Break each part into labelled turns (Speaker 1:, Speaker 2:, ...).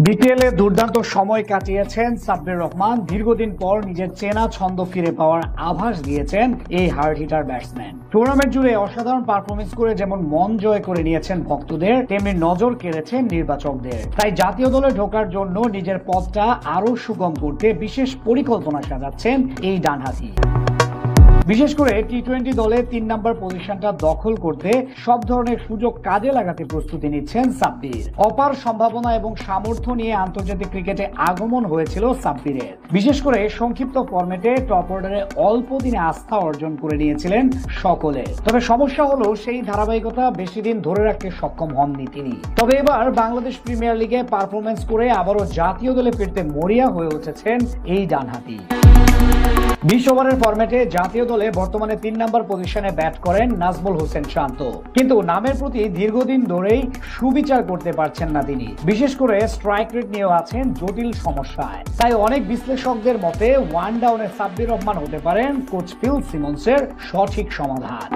Speaker 1: বিপিএলে দুর্দান্ত সময় কাটিয়েছেন সাব্বির রহমান। দীর্ঘদিন পর নিজের চেনা ছন্দ ফিরে পাওয়ার আভাস দিয়েছেন এই হার্ড হিটার ব্যাটসম্যান। টুর্নামেন্ট জুড়ে অসাধারণ পারফরমেন্স করে যেমন মন জয় করে নিয়েছেন ভক্তদের, তেমনি নজর কেড়েছেন নির্বাচকদের। তাই জাতীয় দলে ঢোকার জন্য নিজের পথটা আরো সুগম করতে বিশেষ পরিকল্পনা সাজাচ্ছেন এই ডানহাতি। বিশেষ করে টি-20 দলে 3 নম্বর পজিশনটা দখল করতে সব ধরনের সুযোগ কাজে লাগাতে প্রস্তুতি নিচ্ছেন সাব্বির। অপার সম্ভাবনা এবং সামর্থ্য নিয়ে আন্তর্জাতিক ক্রিকেটে আগমন হয়েছিল সাব্বিরের। বিশেষ করে সংক্ষিপ্ত ফরম্যাটে টপ অর্ডারে অল্প দিনে আস্থা অর্জন করে নিয়েছিলেন সকলে। তবে সমস্যা হলো সেই ধারাবাহিকতা বেশি দিন ধরে রাখতে সক্ষম হননি তিনি। তবে এবার বাংলাদেশ প্রিমিয়ার লিগে পারফরমেন্স করে আবারও জাতীয় দলে ফিরতে মরিয়া হয়ে উঠেছেন এই ডানহাতি। 20 ওভারের ফরম্যাটে জাতীয় দলে বর্তমানে 3 নম্বর পজিশনে ব্যাট করেন নাজমুল হোসেন শান্ত, কিন্তু নামের প্রতি দীর্ঘদিন ধরেই সুবিচার করতে পারছেন না তিনি। বিশেষ করে স্ট্রাইক রেট নিয়েও আছেন জটিল সমস্যায়। তাই অনেক বিশ্লেষকদের মতে ওয়ান ডাউনে সাব্বির রহমান হতে পারেন কোচ ফিল সিমন্সের সঠিক সমাধান।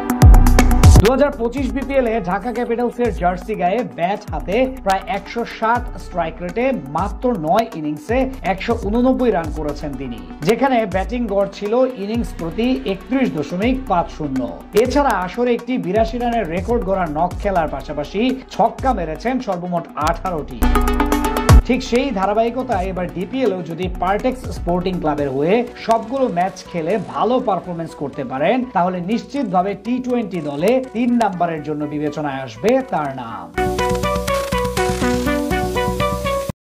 Speaker 1: 2025 বিপিএলে ঢাকা ক্যাপিটালসের জার্সি গায়ে ব্যাট হাতে প্রায় 160 স্ট্রাইক রেটে মাত্র 9 ইনিংসে 189 রান করেছেন তিনি, যেখানে ব্যাটিং গড় ছিল ইনিংস প্রতি 31.50। এছাড়া আসরে একটি 82 রানের রেকর্ড গড়া নক খেলার পাশাপাশি ছক্কা মেরেছেন সর্বমোট 18টি। ঠিক সেই ধারাবাহিকতায় এবার ডিপিএলও যদি পার্টেক্স স্পোর্টিং ক্লাবের হয়ে সবগুলো ম্যাচ খেলে ভালো পারফরমেন্স করতে পারেন, তাহলে নিশ্চিতভাবে টি-20 দলে 3 নম্বরের জন্য বিবেচনায় আসবে তার নাম।